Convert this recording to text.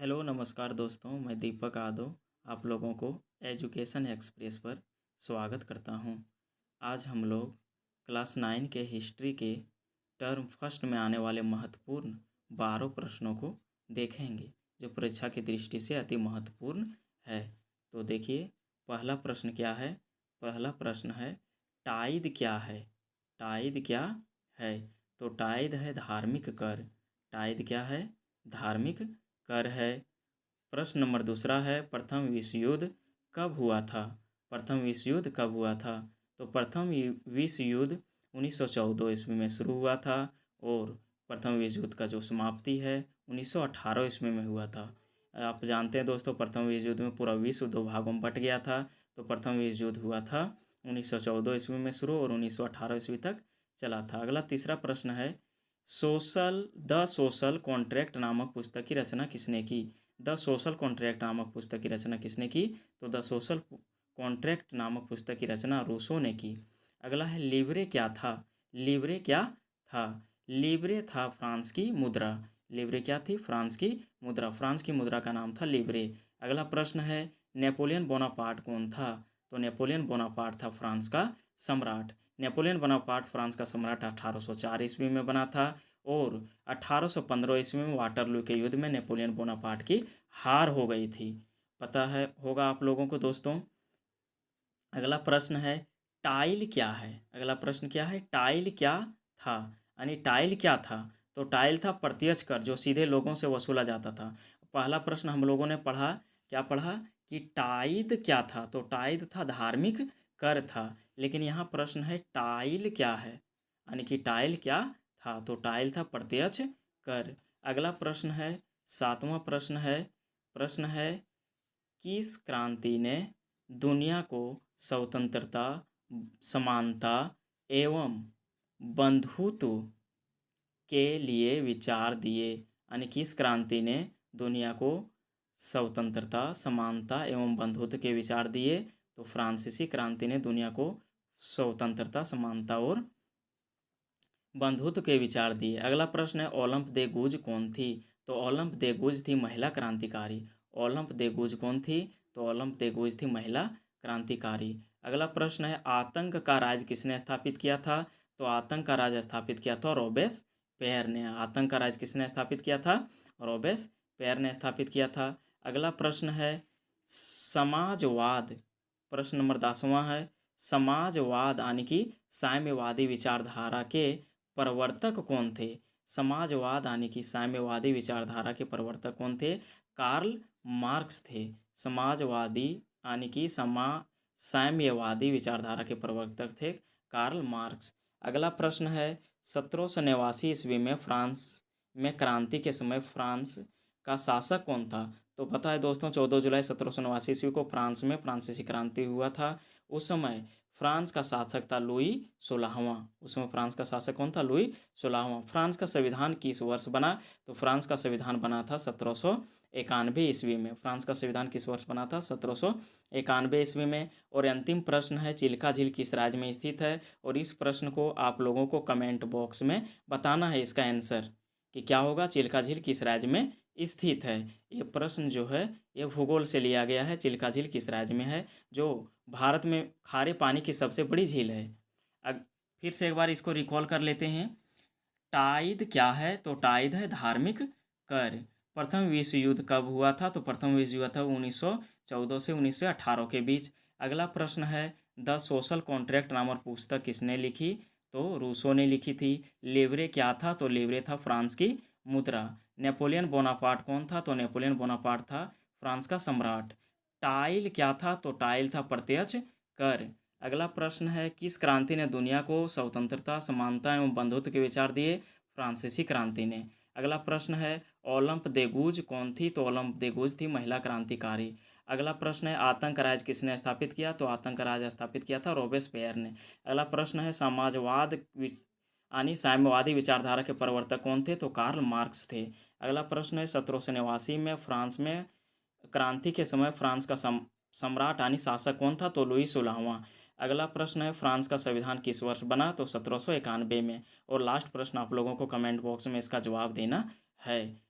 Hello नमस्कार दोस्तों, मैं दीपक यादव आप लोगों को एजुकेशन एक्सप्रेस पर स्वागत करता हूं। आज हम लोग क्लास 9 के हिस्ट्री के टर्म फर्स्ट में आने वाले महत्वपूर्ण 12 प्रश्नों को देखेंगे जो परीक्षा की दृष्टि से अति महत्वपूर्ण है। तो देखिए, पहला प्रश्न क्या है। पहला प्रश्न है, टाइद क्या है। टाइद क्या है। तो टाइद है धार्मिक कर। टाइद क्या है, धार्मिक कर है। प्रश्न नंबर दूसरा है, प्रथम विश्व युद्ध कब हुआ था। प्रथम विश्व युद्ध कब हुआ था। तो प्रथम विश्व युद्ध 1914 ईस्वी में शुरू हुआ था और प्रथम विश्व युद्ध का जो समाप्ति है 1918 ईस्वी में हुआ था। आप जानते हैं दोस्तों, प्रथम विश्व युद्ध में पूरा विश्व दो भागों में बट गया था। तो प्रथम विश्व युद्ध हुआ था 1914 ईस्वी में शुरू और 1918 ईस्वी तक चला था। अगला तीसरा प्रश्न है, द सोशल कॉन्ट्रैक्ट नामक पुस्तक की रचना किसने की। द सोशल कॉन्ट्रैक्ट नामक पुस्तक की रचना किसने की। तो द सोशल कॉन्ट्रैक्ट नामक पुस्तक की रचना रूसो ने की। अगला है, लिब्रे क्या था। लिब्रे क्या था। लिब्रे था फ्रांस की मुद्रा। लिब्रे क्या थी, फ्रांस की मुद्रा। फ्रांस की मुद्रा का नाम था लिब्रे। अगला प्रश्न है, नेपोलियन बोनापार्ट कौन था। तो नेपोलियन बोनापार्ट था फ्रांस का सम्राट। नेपोलियन बोनापार्ट फ्रांस का सम्राट 1804 ईस्वी में बना था और 1815 ईस्वी में वाटरलू के युद्ध में नेपोलियन बोनापार्ट की हार हो गई थी। पता है होगा आप लोगों को दोस्तों। अगला प्रश्न है, टाइल क्या है। अगला प्रश्न क्या है, टाइल क्या था। यानी टाइल क्या था। तो टाइल था प्रत्यक्ष कर जो सीधे लोगों से वसूला जाता था। पहला प्रश्न हम लोगों ने पढ़ा, क्या पढ़ा कि टाइद क्या था। तो टाइद था धार्मिक कर था। लेकिन यहाँ प्रश्न है, टाइल क्या है, यानी कि टाइल क्या था। तो टाइल था प्रत्यक्ष कर। अगला प्रश्न है, सातवां प्रश्न है किस क्रांति ने दुनिया को स्वतंत्रता, समानता एवं बंधुत्व के लिए विचार दिए। यानी किस क्रांति ने दुनिया को स्वतंत्रता, समानता एवं बंधुत्व के विचार दिए। तो फ्रांसीसी क्रांति ने दुनिया को स्वतंत्रता, समानता और बंधुत्व के विचार दिए। अगला प्रश्न है, ओलंप दे गूज कौन थी। तो ओलंप दे गूज थी महिला क्रांतिकारी। ओलंप दे गूज कौन थी। तो ओलंप दे गूज थी महिला क्रांतिकारी। अगला प्रश्न है, आतंक का राज किसने स्थापित किया था। तो आतंक का राज स्थापित किया था रोबेस पेयर ने। आतंक का राज किसने स्थापित किया था, रोबेस पेयर ने स्थापित किया था। अगला प्रश्न है, समाजवाद। प्रश्न नंबर 10वां है, समाजवाद यानी कि साम्यवादी विचारधारा के प्रवर्तक कौन थे। समाजवाद यानी कि साम्यवादी विचारधारा के प्रवर्तक कौन थे। कार्ल मार्क्स थे। समाजवादी यानी कि साम्यवादी विचारधारा के प्रवर्तक थे कार्ल मार्क्स। अगला प्रश्न है, 1789 ईस्वी में फ्रांस में क्रांति के समय फ्रांस का शासक कौन था। तो पता है दोस्तों, 14 जुलाई 1789 ईस्वी को फ्रांस में फ्रांसीसी क्रांति हुआ था। उस समय फ्रांस का शासक था लुई 16वां। उस समय फ्रांस का शासक कौन था, लुई 16वां। फ्रांस का संविधान किस वर्ष बना। तो फ्रांस का संविधान बना था 1791 ईस्वी में। फ्रांस का संविधान किस वर्ष बना था, 1791 ईस्वी में। और अंतिम प्रश्न है, चिल्का झील किस राज्य में स्थित है। और इस प्रश्न को आप लोगों को कमेंट बॉक्स में बताना है इसका आंसर कि क्या होगा, चिल्का झील किस राज्य में स्थित है। ये प्रश्न जो है ये भूगोल से लिया गया है। चिल्का झील किस राज्य में है, जो भारत में खारे पानी की सबसे बड़ी झील है। अब फिर से एक बार इसको रिकॉल कर लेते हैं। टाइद क्या है। तो टाइद है धार्मिक कर। प्रथम विश्व युद्ध कब हुआ था। तो प्रथम विश्व युद्ध था 1914 से 1918 के बीच। अगला प्रश्न है, द सोशल कॉन्ट्रैक्ट नामक पुस्तक किसने लिखी। तो रूसो ने लिखी थी। लिब्रे क्या था। तो लिब्रे था फ्रांस की मुद्रा। नेपोलियन बोनापार्ट कौन था। तो नेपोलियन बोनापार्ट था फ्रांस का सम्राट। टाइल क्या था। तो टाइल था प्रत्यक्ष कर। अगला प्रश्न है, किस क्रांति ने दुनिया को स्वतंत्रता, समानता एवं बंधुत्व के विचार दिए। फ्रांसीसी क्रांति ने। अगला प्रश्न है, ओलंप देगूज कौन थी। तो ओलंप देगूज थी महिला क्रांतिकारी। अगला प्रश्न है, आतंक राज किसने स्थापित किया। तो आतंक राज स्थापित किया था रोबेस्पेयर ने। अगला प्रश्न है, समाजवाद यानी साम्यवादी विचारधारा के प्रवर्तक कौन थे। तो कार्ल मार्क्स थे। अगला प्रश्न है, 1789 में फ्रांस में क्रांति के समय फ्रांस का सम्राट यानी शासक कौन था। तो लुई 16वां। अगला प्रश्न है, फ्रांस का संविधान किस वर्ष बना। तो 1791 में। और लास्ट प्रश्न आप लोगों को कमेंट बॉक्स में इसका जवाब देना है।